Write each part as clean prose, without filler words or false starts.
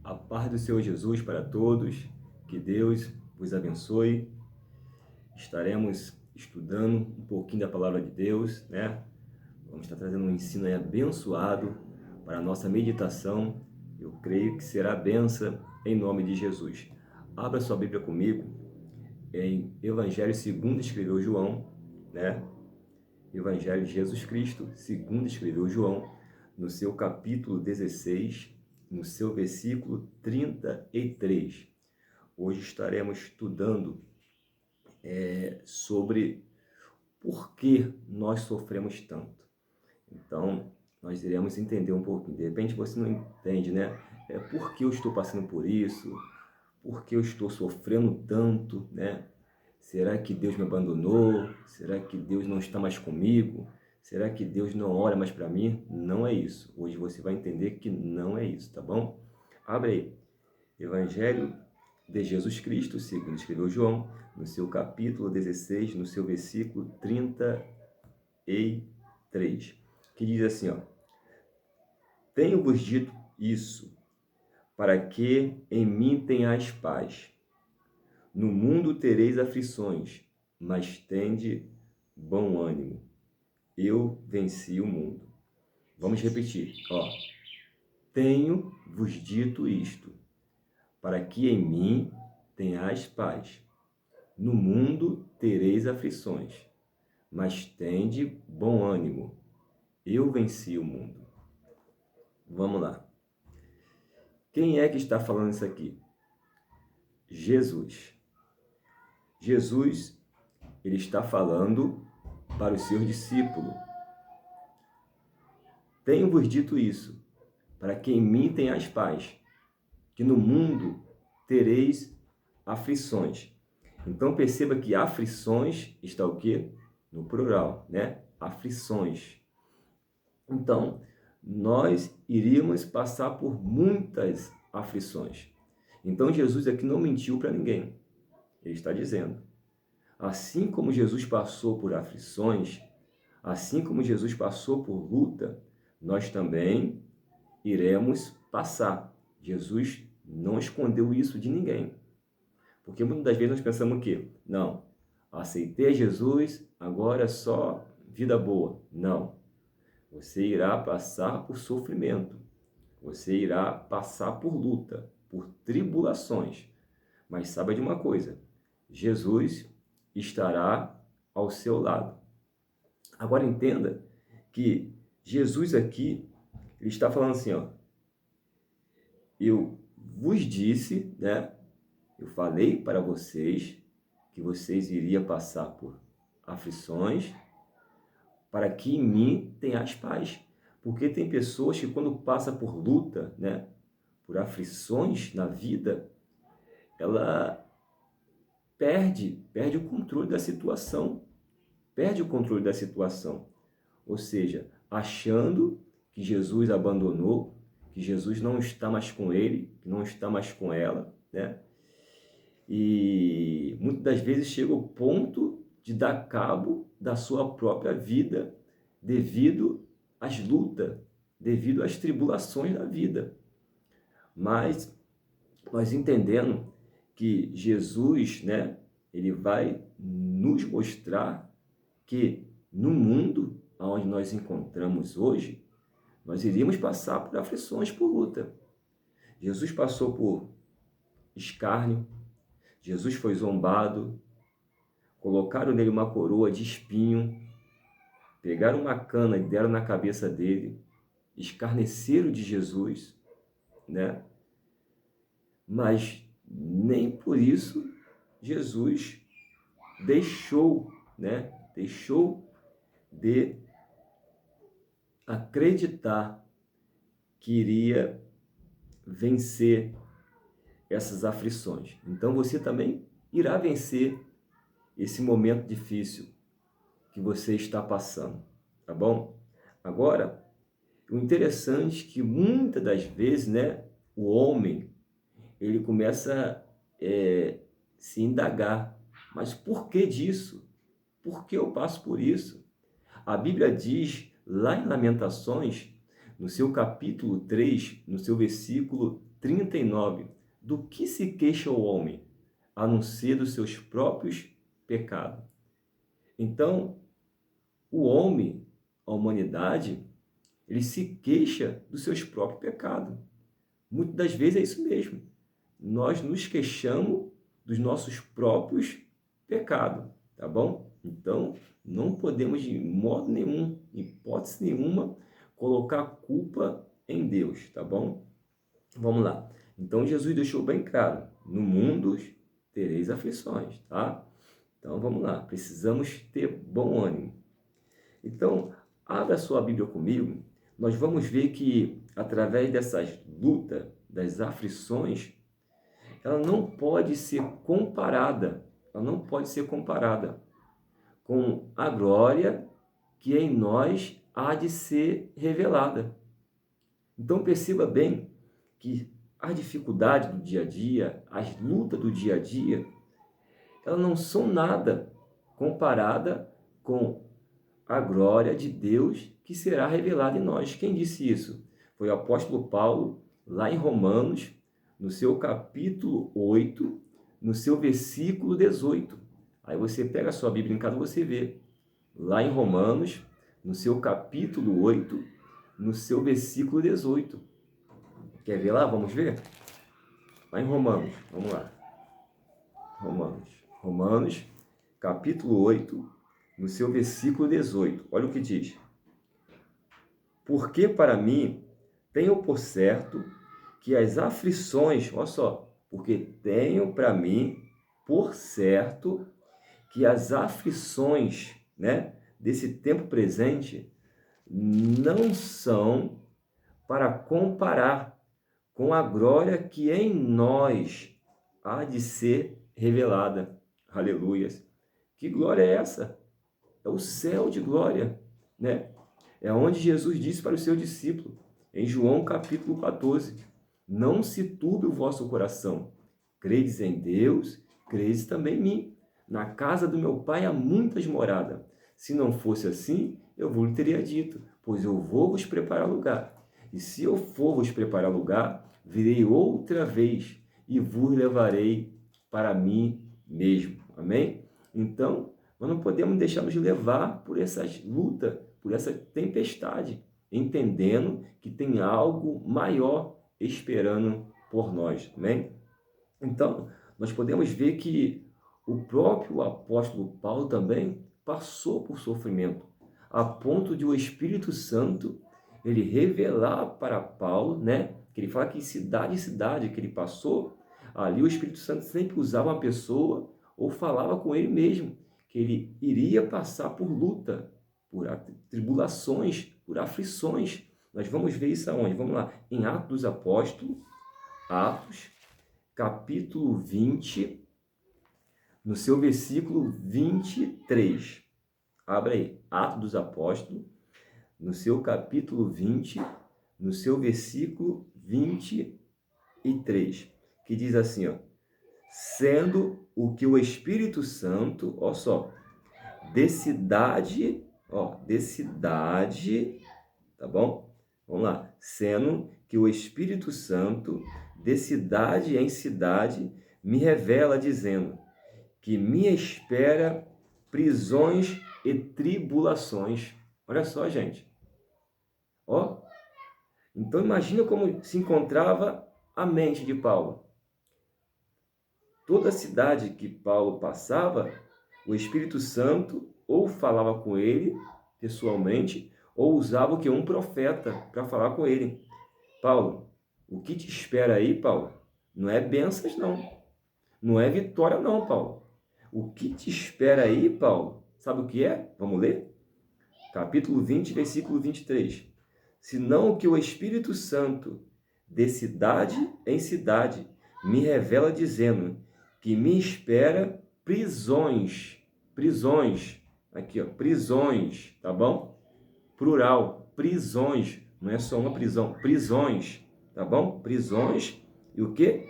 A paz do Senhor Jesus para todos, que Deus vos abençoe. Estaremos estudando um pouquinho da palavra de Deus, né? Vamos estar trazendo um ensino aí abençoado para a nossa meditação. Eu creio que será benção em nome de Jesus. Abra sua Bíblia comigo em Evangelho segundo escreveu João, né? Evangelho de Jesus Cristo, segundo escreveu João, no seu capítulo 16, no seu versículo 33. Hoje estaremos estudando sobre por que nós sofremos tanto. Então, nós iremos entender um pouquinho. De repente você não entende, né? Por que eu estou passando por isso? Por que eu estou sofrendo tanto, né? Será que Deus me abandonou? Será que Deus não está mais comigo? Será que Deus não olha mais para mim? Não é isso. Hoje você vai entender que não é isso, tá bom? Abre aí. Evangelho de Jesus Cristo, segundo escreveu João, no seu capítulo 16, no seu versículo 33, que diz assim, ó: Tenho-vos dito isso, para que em mim tenhais paz. No mundo tereis aflições, mas tende bom ânimo. Eu venci o mundo. Vamos repetir, ó. Tenho-vos dito isto, para que em mim tenhais paz. No mundo tereis aflições, mas tende bom ânimo. Eu venci o mundo. Vamos lá. Quem é que está falando isso aqui? Jesus. Jesus, ele está falando para os seus discípulos. Tenho-vos dito isso, para que em mim tenhais paz, que no mundo tereis aflições. Então perceba que aflições está o quê? No plural, né? Aflições. Então, nós iríamos passar por muitas aflições. Então Jesus aqui não mentiu para ninguém. Ele está dizendo, assim como Jesus passou por aflições, assim como Jesus passou por luta, nós também iremos passar. Jesus não escondeu isso de ninguém. Porque muitas das vezes nós pensamos o quê? Não, aceitei Jesus, agora é só vida boa. Não. Você irá passar por sofrimento. Você irá passar por luta, por tribulações. Mas saiba de uma coisa, Jesus estará ao seu lado. Agora entenda que Jesus aqui, ele está falando assim, ó, eu vos disse, né? Eu falei para vocês que vocês iriam passar por aflições, para que em mim tenhais paz. Porque tem pessoas que quando passa por luta, né, por aflições na vida, ela perde o controle da situação. Perde o controle da situação. Ou seja, achando que Jesus abandonou, que Jesus não está mais com ele, que não está mais com ela, né? E muitas das vezes chega ao ponto de dar cabo da sua própria vida devido às lutas, devido às tribulações da vida. Mas nós entendendo que Jesus, né, ele vai nos mostrar que no mundo onde nós encontramos hoje, nós iríamos passar por aflições, por luta. Jesus passou por escárnio, Jesus foi zombado, colocaram nele uma coroa de espinho, pegaram uma cana e deram na cabeça dele, escarneceram de Jesus, né? Mas nem por isso Jesus deixou, né? Deixou de acreditar que iria vencer essas aflições. Então você também irá vencer esse momento difícil que você está passando, tá bom? Agora, o interessante é que muitas das vezes, né, o homem, ele começa a se indagar, mas por que disso? Por que eu passo por isso? A Bíblia diz, lá em Lamentações, no seu capítulo 3, no seu versículo 39. Do que se queixa o homem, a não ser dos seus próprios pecados? Então, o homem, a humanidade, ele se queixa dos seus próprios pecados. Muitas das vezes é isso mesmo. Nós nos queixamos dos nossos próprios pecados, tá bom? Então, não podemos de modo nenhum, hipótese nenhuma, colocar a culpa em Deus, tá bom? Vamos lá. Então, Jesus deixou bem claro, no mundo tereis aflições, tá? Então, vamos lá. Precisamos ter bom ânimo. Então, abra sua Bíblia comigo. Nós vamos ver que, através dessas lutas, das aflições, ela não pode ser comparada com a glória que em nós há de ser revelada. Então perceba bem que as dificuldades do dia a dia, as lutas do dia a dia, elas não são nada comparada com a glória de Deus que será revelada em nós. Quem disse isso? Foi o apóstolo Paulo, lá em Romanos, no seu capítulo 8, no seu versículo 18. Aí você pega a sua Bíblia em casa e você vê. Lá em Romanos, no seu capítulo 8, no seu versículo 18. Quer ver lá? Vamos ver? Lá em Romanos, vamos lá. Romanos, capítulo 8, no seu versículo 18. Olha o que diz. Porque para mim tenho por certo que as aflições, olha só, porque tenho para mim por certo que as aflições, né, desse tempo presente não são para comparar com a glória que em nós há de ser revelada. Aleluias. Que glória é essa? É o céu de glória, né? É onde Jesus disse para o seu discípulo, em João capítulo 14, não se turbe o vosso coração. Credes em Deus, credes também em mim. Na casa do meu pai há muitas moradas. Se não fosse assim, eu vos teria dito, pois eu vou vos preparar lugar. E se eu for vos preparar lugar, virei outra vez e vos levarei para mim mesmo. Amém? Então, nós não podemos deixar nos levar por essas lutas, por essa tempestade, entendendo que tem algo maior esperando por nós. Amém? Então, nós podemos ver que o próprio apóstolo Paulo também passou por sofrimento, a ponto de o Espírito Santo ele revelar para Paulo, né, que ele fala que em cidade em cidade que ele passou, ali o Espírito Santo sempre usava uma pessoa ou falava com ele mesmo, que ele iria passar por luta, por tribulações, por aflições. Nós vamos ver isso aonde? Vamos lá, em Atos dos Apóstolos, Atos, capítulo 20, no seu versículo 23. Abra aí, Atos dos Apóstolos, no seu capítulo 20, no seu versículo 23, que diz assim, ó, sendo o que o Espírito Santo, ó só, de cidade, tá bom? Vamos lá, sendo que o Espírito Santo, de cidade em cidade, me revela, dizendo que me espera prisões e tribulações. Olha só, gente. Ó, então imagina como se encontrava a mente de Paulo. Toda cidade que Paulo passava, o Espírito Santo ou falava com ele pessoalmente, ou usava o que? Um profeta para falar com ele. Paulo, o que te espera aí, Paulo? Não é bênçãos, não. Não é vitória, não, Paulo. O que te espera aí, Paulo? Sabe o que é? Vamos ler? Capítulo 20, versículo 23. Senão o que o Espírito Santo, de cidade em cidade, me revela, dizendo que me espera prisões. Aqui, ó, prisões, tá bom? Plural, prisões. Não é só uma prisão, prisões, tá bom? Prisões e o quê?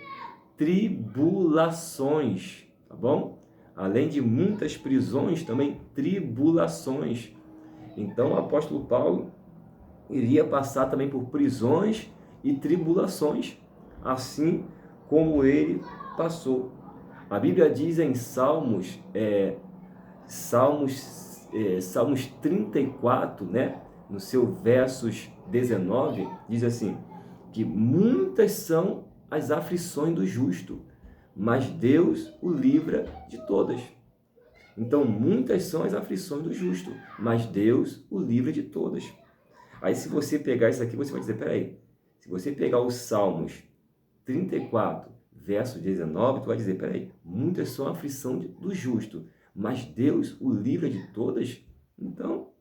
Tribulações, tá bom? Além de muitas prisões, também tribulações. Então, o apóstolo Paulo iria passar também por prisões e tribulações, assim como ele passou. A Bíblia diz em Salmos 34, né, no seu versos 19, diz assim, que muitas são as aflições do justo, mas Deus o livra de todas. Então, muitas são as aflições do justo, mas Deus o livra de todas. Aí, se você pegar isso aqui, você vai dizer, peraí, se você pegar os Salmos 34, verso 19, tu vai dizer, peraí, muitas são a aflição do justo, mas Deus o livra de todas? Então,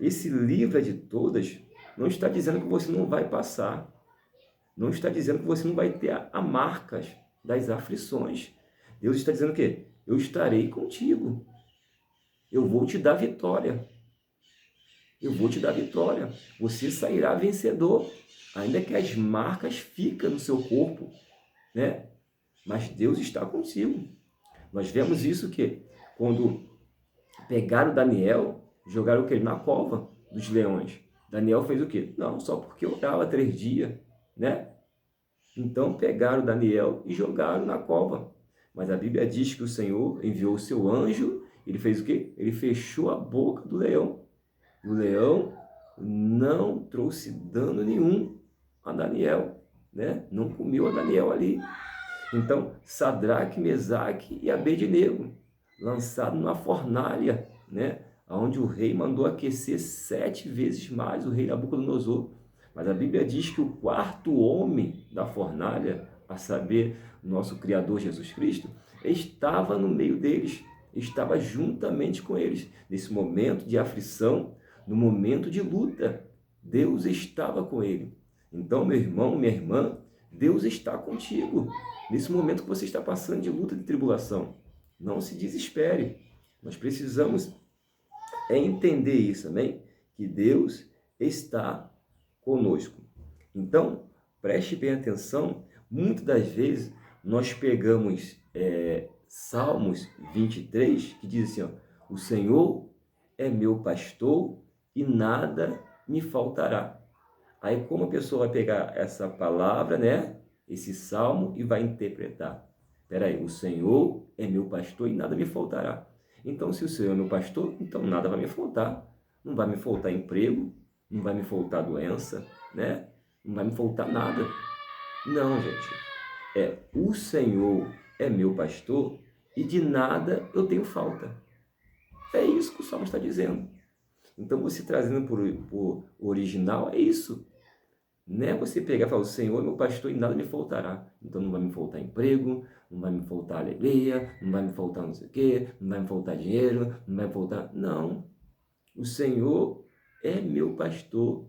esse livra de todas não está dizendo que você não vai passar, não está dizendo que você não vai ter a marcas das aflições. Deus está dizendo o quê? Eu estarei contigo. Eu vou te dar vitória. Eu vou te dar vitória. Você sairá vencedor. Ainda que as marcas fiquem no seu corpo, né? Mas Deus está contigo. Nós vemos isso que quando pegaram Daniel, jogaram o quê? Na cova dos leões. Daniel fez o quê? Não, só porque orava 3 dias, né? Então pegaram Daniel e jogaram na cova. Mas a Bíblia diz que o Senhor enviou o seu anjo, ele fez o quê? Ele fechou a boca do leão. O leão não trouxe dano nenhum a Daniel, né? Não comeu a Daniel ali. Então, Sadraque, Mesaque e Abednego, lançados numa fornalha, né? Onde o rei mandou aquecer 7 vezes mais, o rei Nabucodonosor. Mas a Bíblia diz que o quarto homem da fornalha, a saber, nosso Criador Jesus Cristo, estava no meio deles, estava juntamente com eles. Nesse momento de aflição, no momento de luta, Deus estava com ele. Então, meu irmão, minha irmã, Deus está contigo. Nesse momento que você está passando de luta, de tribulação, não se desespere. Nós precisamos entender isso, amém? Que Deus está conosco. Então, preste bem atenção. Muitas das vezes nós pegamos Salmos 23, que diz assim, ó, o Senhor é meu pastor e nada me faltará. Aí como a pessoa vai pegar essa palavra, né, esse salmo e vai interpretar? Peraí, o Senhor é meu pastor e nada me faltará. Então, se o Senhor é meu pastor, então nada vai me faltar. Não vai me faltar emprego, não vai me faltar doença, né? Não vai me faltar nada. Não, gente. O Senhor é meu pastor e de nada eu tenho falta. É isso que o Salmo está dizendo. Então, você trazendo por original, é isso. Não é você pegar e falar, o Senhor é meu pastor e nada me faltará. Então, não vai me faltar emprego, não vai me faltar alegria, não vai me faltar não sei o quê, não vai me faltar dinheiro, não vai me faltar... Não. O Senhor é meu pastor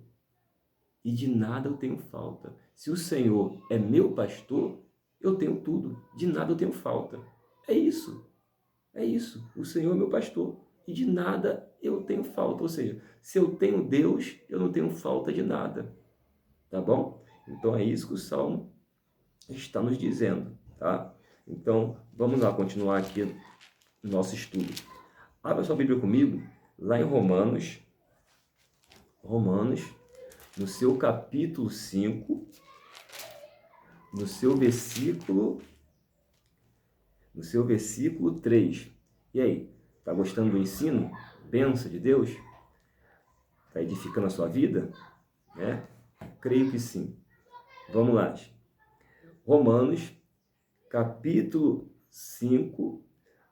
e de nada eu tenho falta. Se o Senhor é meu pastor, eu tenho tudo. De nada eu tenho falta. É isso. É isso. O Senhor é meu pastor e de nada eu tenho falta. Ou seja, se eu tenho Deus, eu não tenho falta de nada. Tá bom? Então é isso que o Salmo está nos dizendo, tá? Então, vamos lá continuar aqui o nosso estudo. Abra sua Bíblia comigo, lá em Romanos, no seu capítulo 5, no seu versículo 3. E aí, tá gostando do ensino? Bênção de Deus? Tá edificando a sua vida? Né? Creio que sim. Vamos lá. Romanos, capítulo 5,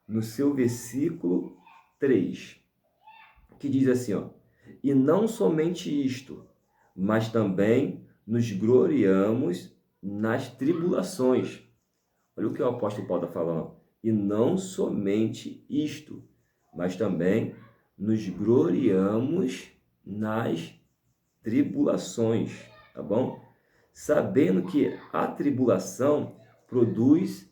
no seu versículo 3, que diz assim, ó, e não somente isto, mas também nos gloriamos nas tribulações. Olha o que o apóstolo Paulo está falando. E não somente isto, mas também nos gloriamos nas tribulações, tá bom? Sabendo que a tribulação produz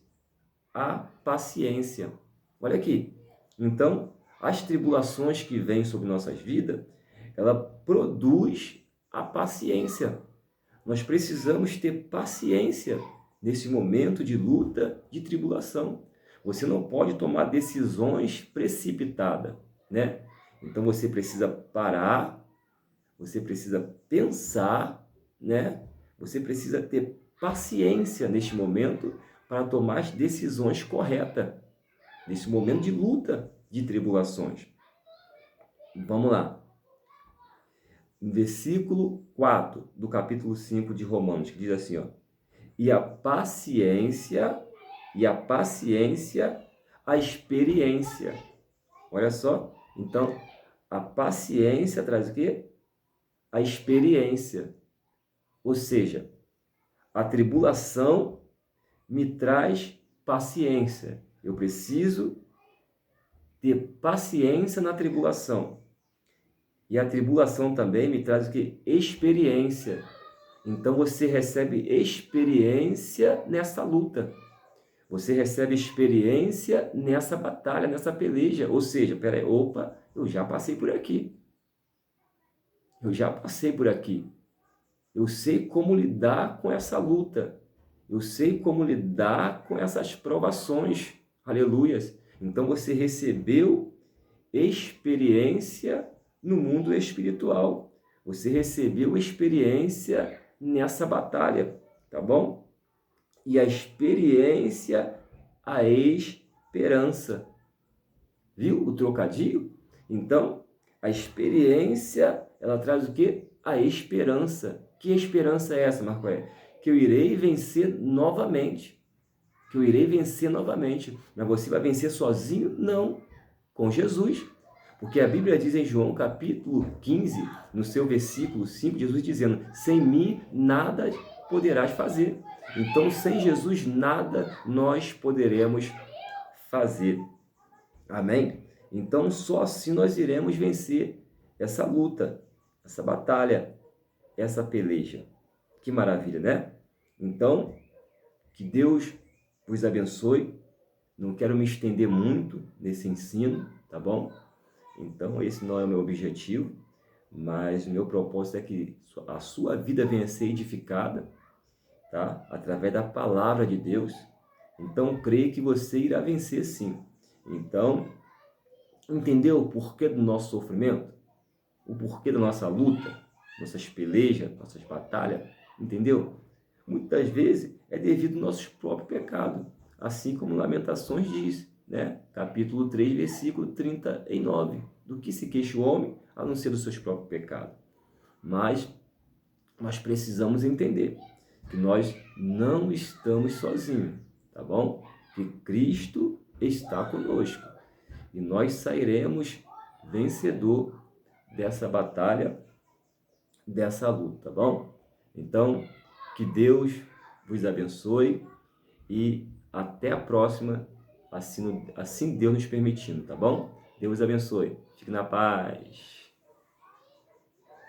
a paciência. Olha aqui. Então, as tribulações que vêm sobre nossas vidas, ela produz a paciência. Nós precisamos ter paciência nesse momento de luta, de tribulação. Você não pode tomar decisões precipitadas, né? Então você precisa parar, você precisa pensar, né? Você precisa ter paciência neste momento para tomar as decisões corretas, nesse momento de luta, de tribulações. Vamos lá. No versículo 4 do capítulo 5 de Romanos, que diz assim, ó, e a paciência, a experiência. Olha só, então, a paciência traz o quê? A experiência. Ou seja, a tribulação me traz paciência. Eu preciso ter paciência na tribulação. E a tribulação também me traz o quê? Experiência. Então você recebe experiência nessa luta. Você recebe experiência nessa batalha, nessa peleja. Ou seja, peraí, opa, eu já passei por aqui. Eu já passei por aqui. Eu sei como lidar com essa luta. Eu sei como lidar com essas provações. Aleluias. Então você recebeu experiência no mundo espiritual. Você recebeu experiência nessa batalha, tá bom? E a experiência, a esperança. Viu o trocadilho? Então, a experiência, ela traz o quê? A esperança. Que esperança é essa, Marcoé? Que eu irei vencer novamente. Que eu irei vencer novamente. Mas você vai vencer sozinho? Não. Com Jesus. Porque a Bíblia diz em João capítulo 15, no seu versículo 5, Jesus dizendo, sem mim nada poderás fazer. Então, sem Jesus nada nós poderemos fazer. Amém? Então, só assim nós iremos vencer essa luta, essa batalha, essa peleja. Que maravilha, né? Então, que Deus vos abençoe. Não quero me estender muito nesse ensino, tá bom? Então, esse não é o meu objetivo, mas o meu propósito é que a sua vida venha a ser edificada, tá? Através da palavra de Deus. Então, creio que você irá vencer sim. Então, entendeu o porquê do nosso sofrimento? O porquê da nossa luta, nossas pelejas, nossas batalhas? Entendeu? Muitas vezes é devido ao nosso próprio pecado, assim como Lamentações diz, né? Capítulo 3, versículo 39. Do que se queixa o homem, a não ser dos seus próprios pecados. Mas nós precisamos entender que nós não estamos sozinhos, tá bom? Que Cristo está conosco. E nós sairemos vencedor dessa batalha, dessa luta, tá bom? Então, que Deus vos abençoe e até a próxima, assim Deus nos permitindo, tá bom? Deus abençoe. Fique na paz.